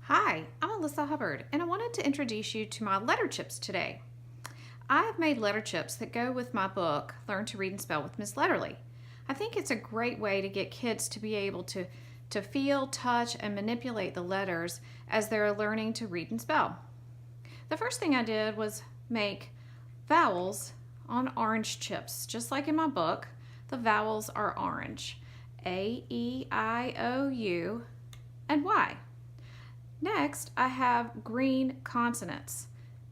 Hi, I'm Alyssa Hubbard, and I wanted to introduce you to my letter chips today. I have made letter chips that go with my book, Learn to Read and Spell with Miss Letterly. I think it's a great way to get kids to be able to feel, touch, and manipulate the letters as they're learning to read and spell. The first thing I did was make vowels on orange chips. Just like in my book, the vowels are orange. A, E, I, O, U, and Y. Next, I have green consonants.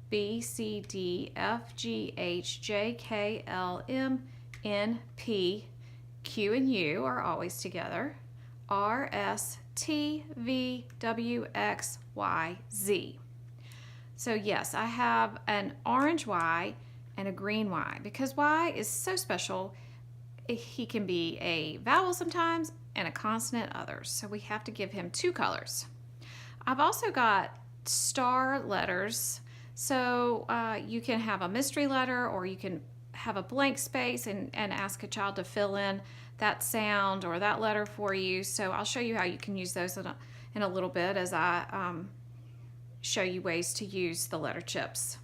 B, C, D, F, G, H, J, K, L, M, N, P. Q and U are always together. R, S, T, V, W, X, Y, Z. So yes, I have an orange Y and a green Y because Y is so special. He can be a vowel sometimes and a consonant others. So we have to give him two colors. I've also got star letters. So you can have a mystery letter, or you can have a blank space and ask a child to fill in that sound or that letter for you. So I'll show you how you can use those in a little bit as I show you ways to use the letter chips.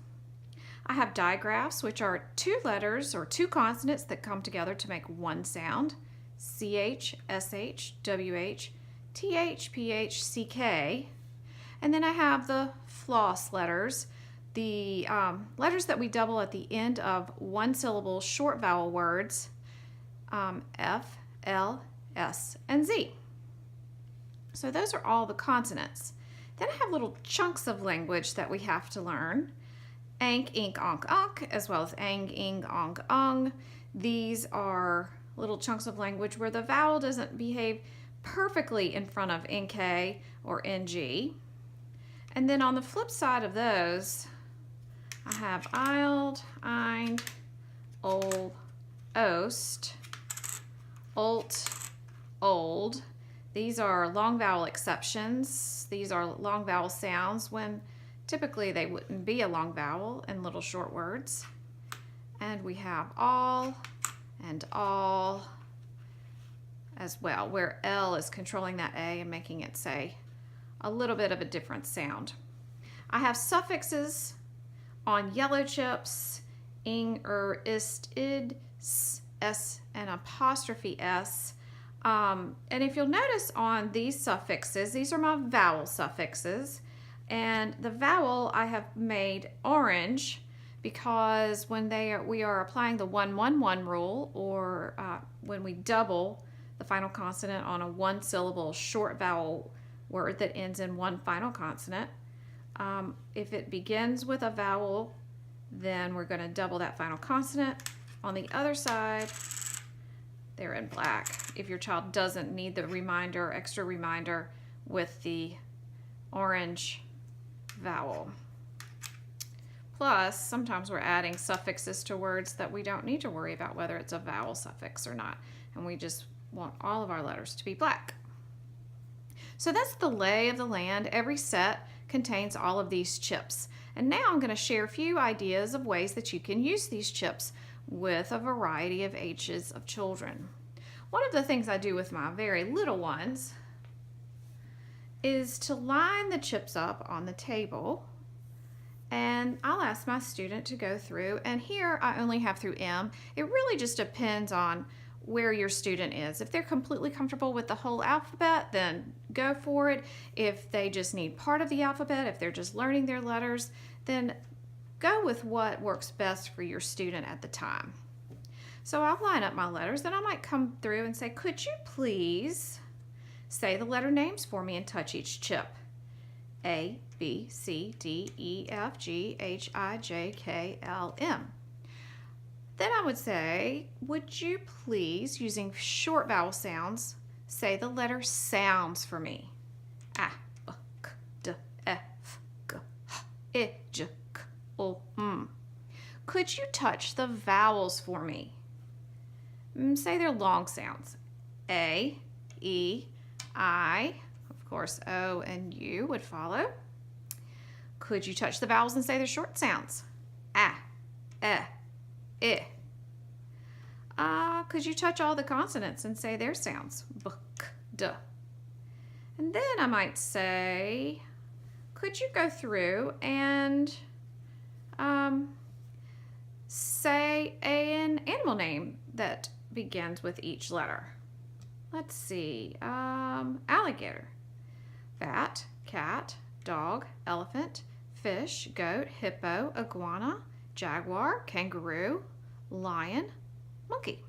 I have digraphs, which are two letters or two consonants that come together to make one sound. CH, SH, WH, TH, PH, CK. And then I have the floss letters, the letters that we double at the end of one syllable short vowel words, F, L, S, and Z. So those are all the consonants. Then I have little chunks of language that we have to learn. Ank, ink, onk, onk, as well as ang, ing, ong, ong. These are little chunks of language where the vowel doesn't behave perfectly in front of NK or NG. And then on the flip side of those, I have ild, eind, ol, ost, olt, old. These are long vowel exceptions. These are long vowel sounds when typically they wouldn't be a long vowel in little short words. And we have all and all as well, where L is controlling that A and making it say a little bit of a different sound. I have suffixes on yellow chips, ing, ist, id, s, and apostrophe s. And if you'll notice on these suffixes, these are my vowel suffixes. And the vowel I have made orange because when we are applying the 1-1-1 rule, or when we double the final consonant on a one syllable short vowel word that ends in one final consonant, if it begins with a vowel, then we're going to double that final consonant. On the other side, they're in black. If your child doesn't need the reminder, extra reminder with the orange vowel. Plus, sometimes we're adding suffixes to words that we don't need to worry about whether it's a vowel suffix or not, and we just want all of our letters to be black. So that's the lay of the land. Every set contains all of these chips. And now I'm going to share a few ideas of ways that you can use these chips with a variety of ages of children. One of the things I do with my very little ones is to line the chips up on the table, and I'll ask my student to go through, and here I only have through M. It really just depends on where your student is. If they're completely comfortable with the whole alphabet, then go for it. If they just need part of the alphabet, if they're just learning their letters, then go with what works best for your student at the time. So I'll line up my letters, then I might come through and say, could you please say the letter names for me and touch each chip? A, B, C, D, E, F, G, H, I, J, K, L, M. Then I would say, would you please, using short vowel sounds, say the letter sounds for me? A, B, K, D, F, G, H, I, J, K, L, M. Could you touch the vowels for me? Say their long sounds. A, E, I, of course O and U would follow. Could you touch the vowels and say their short sounds? A, E, I. Could you touch all the consonants and say their sounds? B, K, D. And then I might say, could you go through and say an animal name that begins with each letter? Let's see, alligator, bat, cat, dog, elephant, fish, goat, hippo, iguana, jaguar, kangaroo, lion, monkey.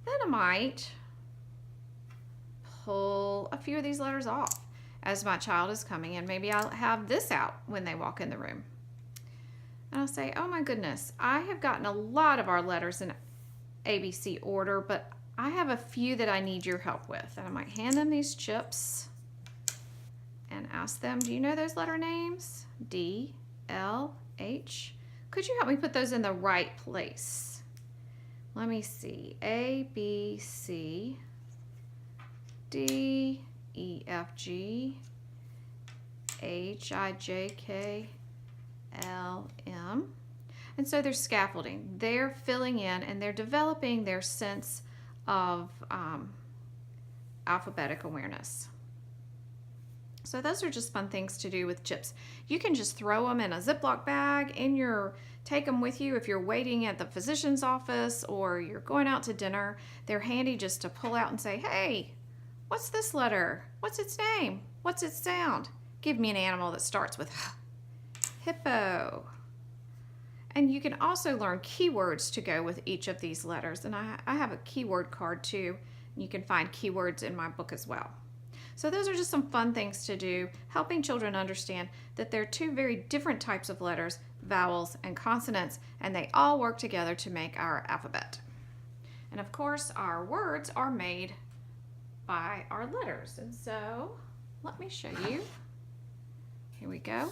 Then I might pull a few of these letters off as my child is coming in. Maybe I'll have this out when they walk in the room. And I'll say, oh my goodness, I have gotten a lot of our letters in ABC order, but I have a few that I need your help with. And I might hand them these chips and ask them, do you know those letter names? D, L, H. Could you help me put those in the right place? Let me see. A, B, C, D, E, F, G, H, I, J, K, L, M. And so they're scaffolding. They're filling in and they're developing their sense of alphabetic awareness. So those are just fun things to do with chips. You can just throw them in a Ziploc bag take them with you if you're waiting at the physician's office or you're going out to dinner. They're handy just to pull out and say, hey, what's this letter? What's its name? What's its sound? Give me an animal that starts with hippo. And you can also learn keywords to go with each of these letters. And I have a keyword card too. You can find keywords in my book as well. So those are just some fun things to do, helping children understand that there are two very different types of letters, vowels and consonants, and they all work together to make our alphabet. And of course, our words are made by our letters. And so let me show you. Here we go.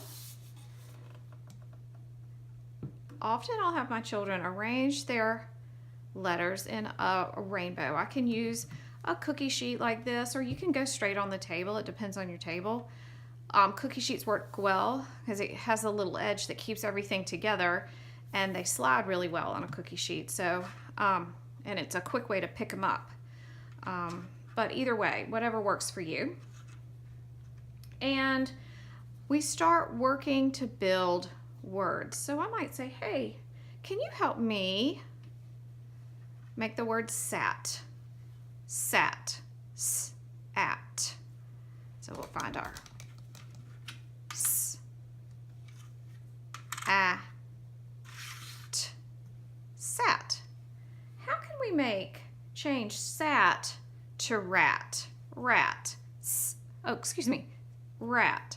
Often I'll have my children arrange their letters in a rainbow. I can use a cookie sheet like this, or you can go straight on the table. It depends on your table. Cookie sheets work well because it has a little edge that keeps everything together, and they slide really well on a cookie sheet. So, and it's a quick way to pick them up. But either way, whatever works for you. And we start working to build words. So I might say, hey, can you help me make the word sat? Sat, at. So we'll find our s, a, t, sat. How can we change sat to rat? Rat, rat,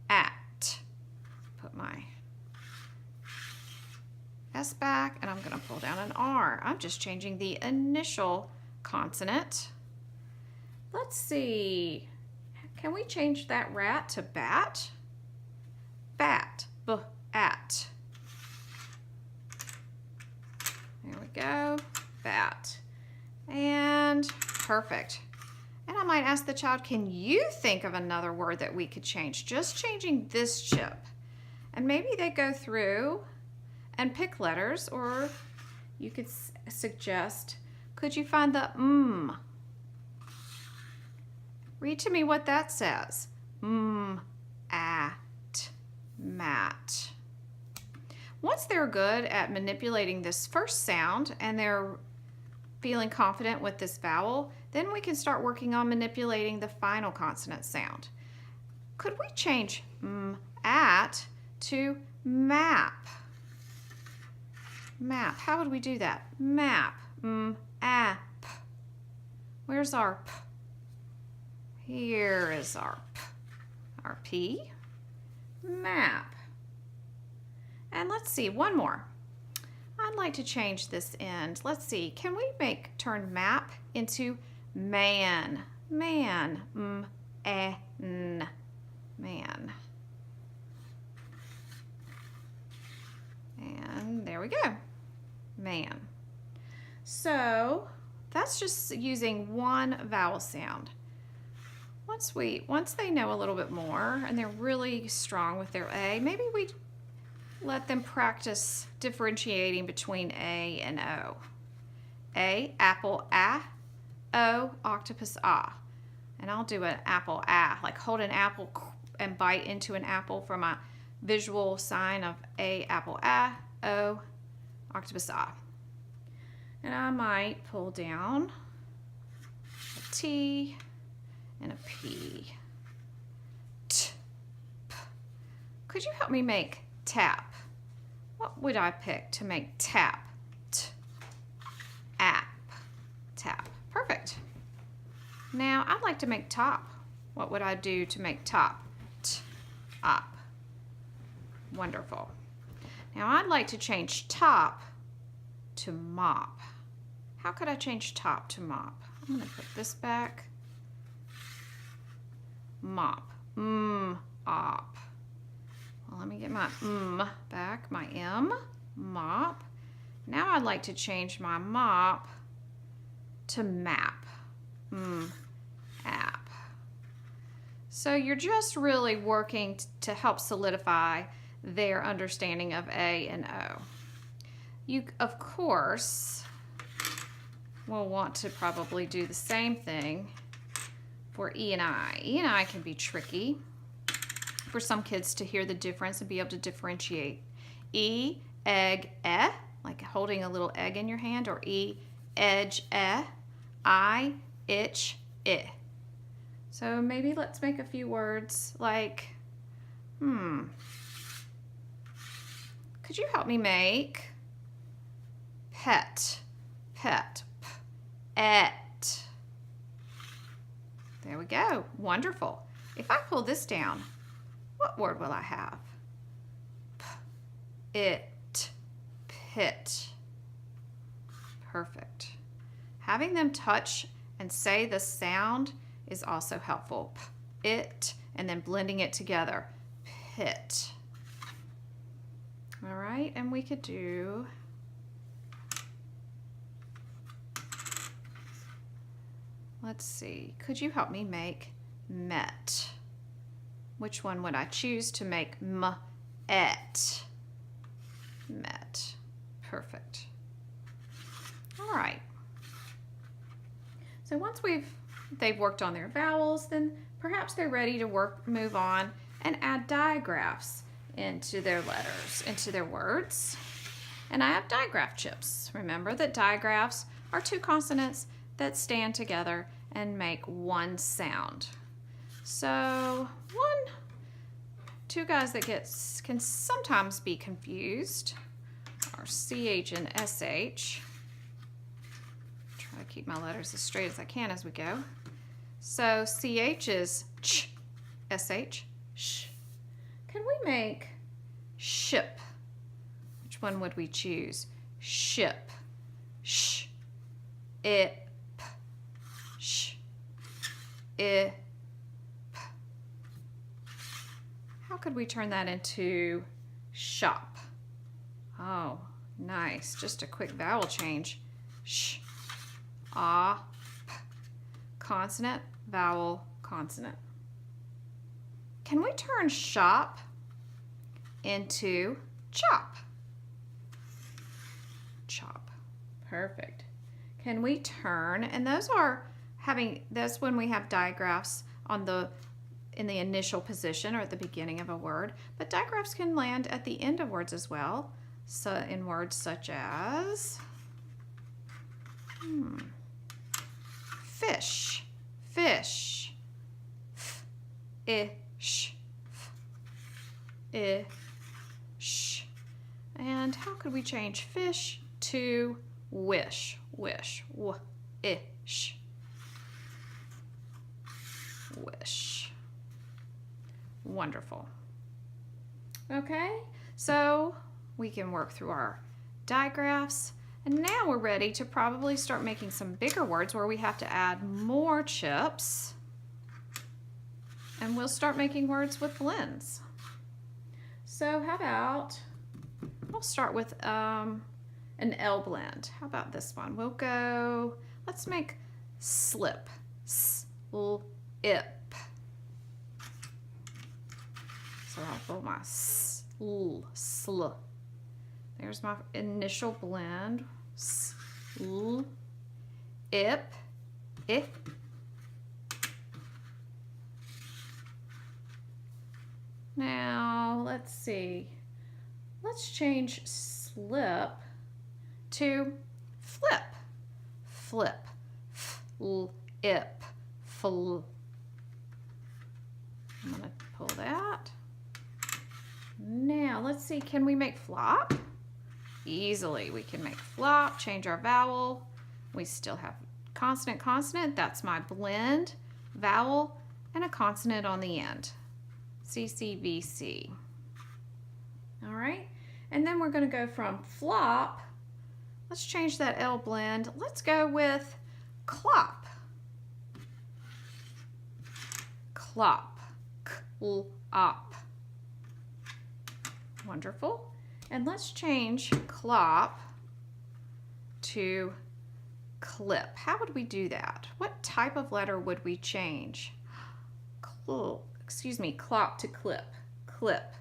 at. Put my S back and I'm going to pull down an R. I'm just changing the initial consonant. Let's see. Can we change that rat to bat? Bat. B-at. There we go. Bat. And perfect. And I might ask the child, can you think of another word that we could change? Just changing this chip. And maybe they go through and pick letters, or you could suggest, could you find the Read to me what that says. At, mat. Once they're good at manipulating this first sound and they're feeling confident with this vowel, then we can start working on manipulating the final consonant sound. Could we change at to map? Map. How would we do that? Map. App. Where's our p? Here is our p. Our p. Map. And let's see, one more. I'd like to change this end. Let's see, can we turn map into man? Man. M-A-N. Man. And there we go. Man. So that's just using one vowel sound. Once they know a little bit more and they're really strong with their A, maybe we let them practice differentiating between A and O. A, apple, ah. O, octopus, ah. And I'll do an apple, ah, like hold an apple and bite into an apple for my visual sign of A, apple, A, O, octopus, A. And I might pull down a T and a P. T, P. Could you help me make tap? What would I pick to make tap? T, app, tap. Perfect. Now I'd like to make top. What would I do to make top? T, op. Wonderful. Now I'd like to change top to mop. How could I change top to mop? I'm going to put this back. Mop. Op. Well, let me get my back, my M. Mop. Now I'd like to change my mop to map. App. So you're just really working to help solidify their understanding of A and O. You, of course, will want to probably do the same thing for E and I. E and I can be tricky for some kids to hear the difference and be able to differentiate. E, egg, like holding a little egg in your hand, or E, edge, I, itch, So maybe let's make a few words like, could you help me make pet, et. There we go. Wonderful. If I pull this down, what word will I have? It, pit. Perfect. Having them touch and say the sound is also helpful. It, and then blending it together. Pit. All right, and we could do let's see, could you help me make met? Which one would I choose to make et? Met. Perfect. All right. So once they've worked on their vowels, then perhaps they're ready to move on and add digraphs into their letters, into their words. And I have digraph chips. Remember that digraphs are two consonants that stand together and make one sound. So two guys that can sometimes be confused are CH and SH. Try to keep my letters as straight as I can as we go. So CH is ch, SH, sh. Can we make ship? Which one would we choose? Ship, sh, it, sh, I, p. How could we turn that into shop? Oh, nice. Just a quick vowel change. Sh, ah, p. Consonant, vowel, consonant. Can we turn shop into chop? Chop. Perfect. Can we turn, and that's when we have digraphs in the initial position or at the beginning of a word, but digraphs can land at the end of words as well. So in words such as fish, fish, ish, ish. And how could we change fish to wish, wish, ish, wish. Wonderful. Okay, so we can work through our digraphs, and now we're ready to probably start making some bigger words where we have to add more chips, and we'll start making words with blends. So how about, we'll start with an L blend. How about this one? Let's make slip, slip. So I'll pull my sl. There's my initial blend. Sl, ip, Now, let's see. Let's change slip to flip. Flip. Flip. Fl. I'm going to pull that. Now, let's see. Can we make flop? Easily. We can make flop, change our vowel. We still have consonant, consonant. That's my blend, vowel, and a consonant on the end. CCVC. All right. And then we're going to go from flop. Let's change that L blend. Let's go with clop. Clop. Clop. Wonderful. And let's change clop to clip. How would we do that? What type of letter would we change? Clop to clip. Clip.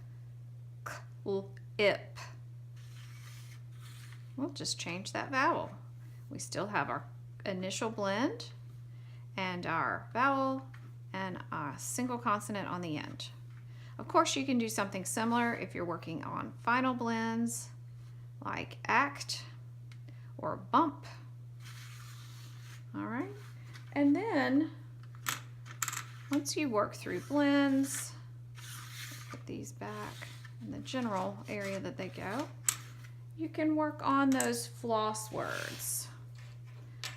Clip. We'll just change that vowel. We still have our initial blend and our vowel and a single consonant on the end. Of course, you can do something similar if you're working on final blends like act or bump. All right, and then once you work through blends, put these back in the general area that they go, you can work on those floss words.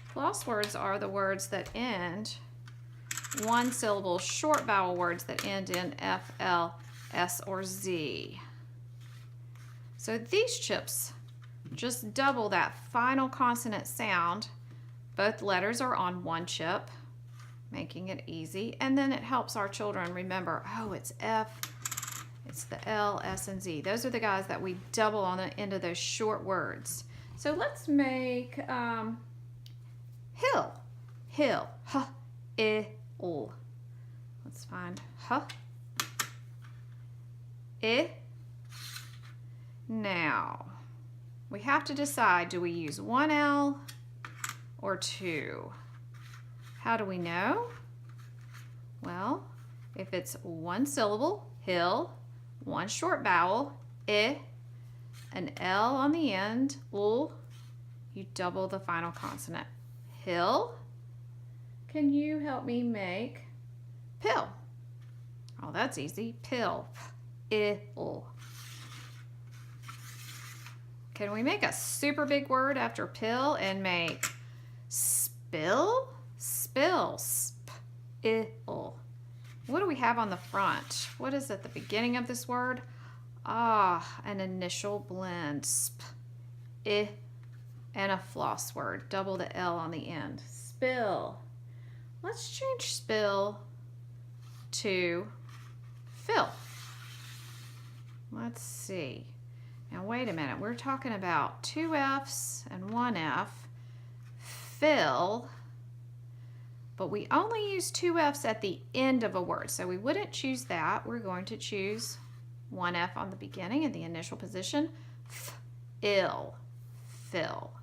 Floss words are the words that end one syllable short vowel words that end in F, L, S, or Z. So these chips just double that final consonant sound. Both letters are on one chip, making it easy. And then it helps our children remember, oh, it's F, it's the L, S, and Z. Those are the guys that we double on the end of those short words. So let's make hill. Hill. H, I, L. Let's find H. I. Now, we have to decide, do we use one L or two? How do we know? Well, if it's one syllable, hill, one short vowel, I, an L on the end, L, you double the final consonant. Hill. Can you help me make pill? Oh, that's easy. Pill. Ill. Can we make a super big word after pill and make spill? Spill. Sp. Ill. What do we have on the front? What is at the beginning of this word? Ah, an initial blend. Sp. I. And a floss word. Double the L on the end. Spill. Let's change spill to fill. Let's see. Now wait a minute. We're talking about two F's and one F. Fill. But we only use two F's at the end of a word. So we wouldn't choose that. We're going to choose one F on the beginning in the initial position. Ill. Fill.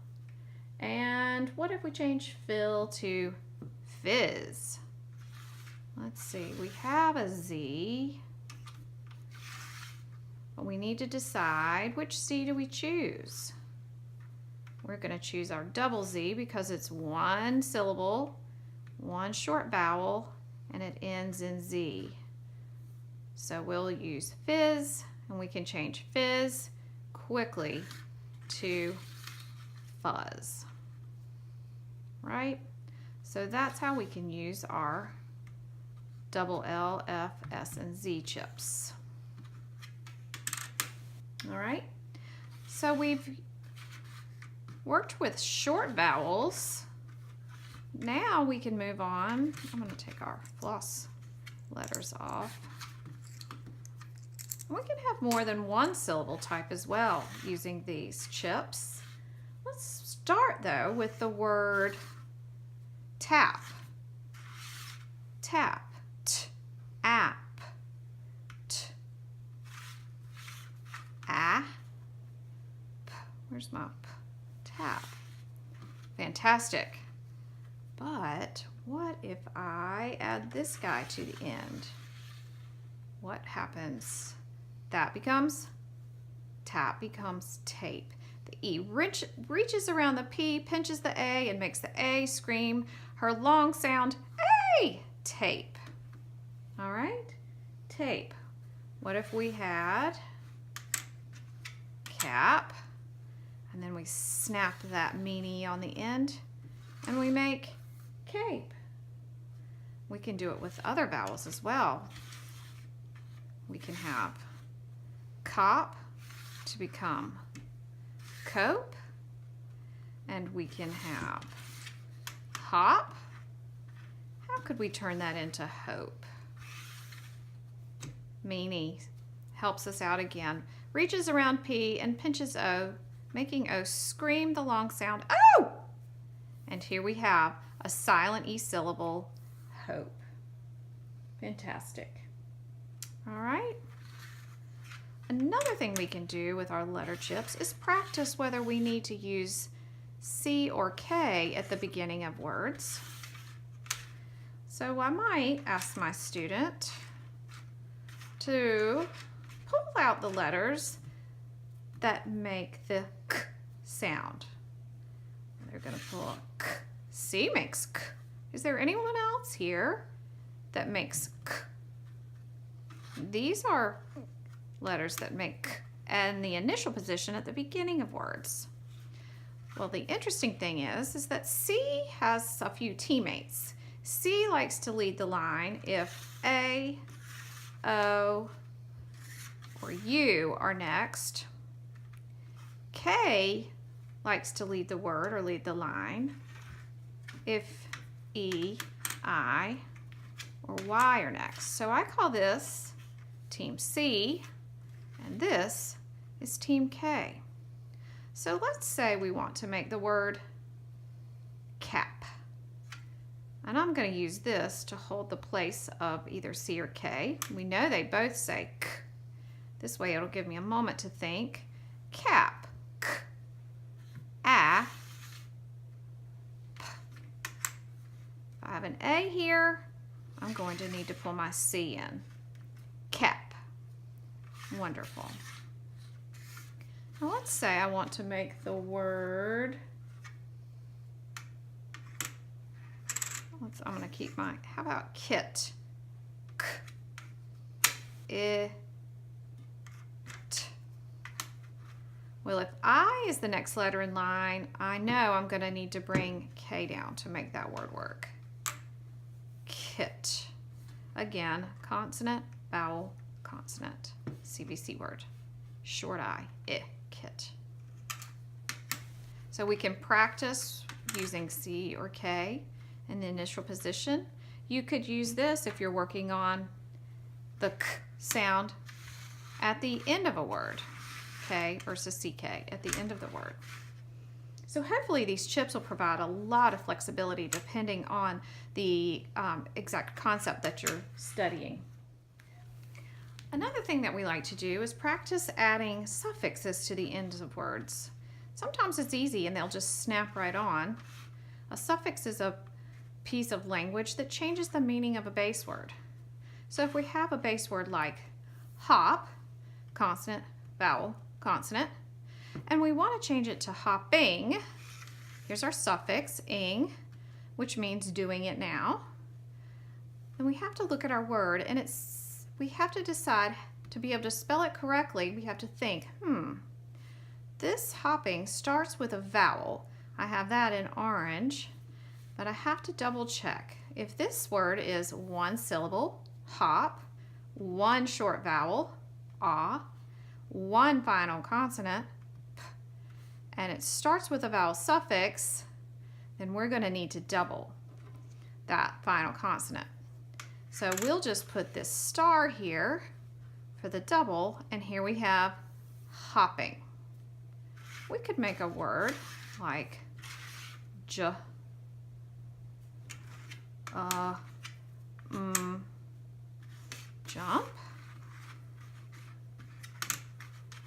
And what if we change fill to fizz? Let's see, we have a Z, but we need to decide which Z do we choose. We're going to choose our double Z because it's one syllable, one short vowel, and it ends in Z. So we'll use fizz, and we can change fizz quickly to fuzz. Right? So that's how we can use our double L, F, S, and Z chips. All right? So we've worked with short vowels. Now we can move on. I'm going to take our floss letters off. We can have more than one syllable type as well using these chips. Let's start though with the word tap. Tap. T, app. T, a, p. Where's my p? Tap. Fantastic. But what if I add this guy to the end? what happens? That becomes tap, becomes tape. The E reaches around the P, pinches the A, and makes the A scream her long sound, A! Tape. All right? Tape. What if we had cap, and then we snap that meanie on the end, and we make cape. We can do it with other vowels as well. We can have cop to become cope, and we can have hop. How could we turn that into hope? Meanie helps us out again. Reaches around P and pinches O, making O scream the long sound, oh! And here we have a silent E syllable, hope. Fantastic. All right. Another thing we can do with our letter chips is practice whether we need to use C or K at the beginning of words. So I might ask my student to pull out the letters that make the K sound. They're going to pull a K. C makes K. Is there anyone else here that makes K? These are letters that make K and the initial position at the beginning of words. Well, the interesting thing is that C has a few teammates. C likes to lead the line if A, O, or U are next. K likes to lead the word or lead the line if E, I, or Y are next. So I call this Team C, and this is Team K. So let's say we want to make the word cap. And I'm going to use this to hold the place of either C or K. We know they both say K. This way it'll give me a moment to think. Cap. K. A. P. If I have an A here, I'm going to need to pull my C in. Cap. Wonderful. Now let's say I want to make the word, I'm going to keep my, how about kit? K, I, T. Well, if I is the next letter in line, I know I'm going to need to bring K down to make that word work. Kit. Again, consonant, vowel, consonant. CVC word. Short I, kit. So we can practice using C or K in the initial position. You could use this if you're working on the K sound at the end of a word. K versus CK at the end of the word. So hopefully these chips will provide a lot of flexibility depending on the exact concept that you're studying. Another thing that we like to do is practice adding suffixes to the ends of words. Sometimes it's easy and they'll just snap right on. A suffix is a piece of language that changes the meaning of a base word. So if we have a base word like hop, consonant, vowel, consonant, and we want to change it to hopping, here's our suffix, ing, which means doing it now. Then we have to look at our word, and we have to decide, to be able to spell it correctly, we have to think, this hopping starts with a vowel. I have that in orange, but I have to double check. If this word is one syllable, hop, one short vowel, ah, one final consonant, p, and it starts with a vowel suffix, then we're going to need to double that final consonant. So we'll just put this star here for the double, and here we have hopping. We could make a word like jump.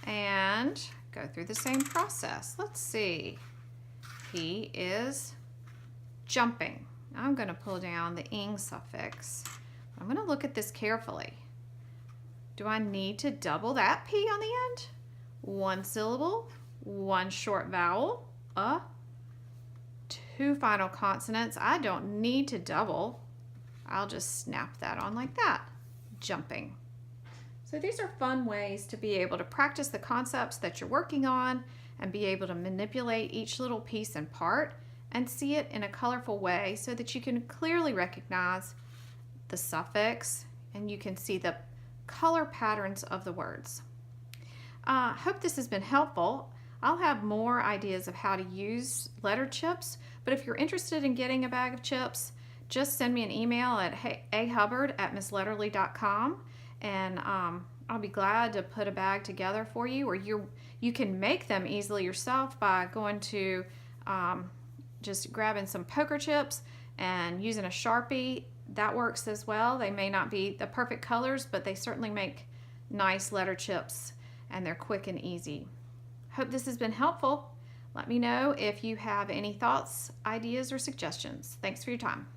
And go through the same process. Let's see. He is jumping. I'm going to pull down the ing suffix. I'm going to look at this carefully. Do I need to double that P on the end? One syllable, one short vowel, two final consonants. I don't need to double. I'll just snap that on like that. Jumping. So these are fun ways to be able to practice the concepts that you're working on and be able to manipulate each little piece and part and see it in a colorful way so that you can clearly recognize the suffix and you can see the color patterns of the words. Hope this has been helpful. I'll have more ideas of how to use letter chips, but if you're interested in getting a bag of chips, just send me an email at ahubbard@missletterly.com, and I'll be glad to put a bag together for you, or you can make them easily yourself by going to just grabbing some poker chips and using a Sharpie. That works as well. They may not be the perfect colors, but they certainly make nice letter chips, and they're quick and easy. Hope this has been helpful. Let me know if you have any thoughts, ideas, or suggestions. Thanks for your time.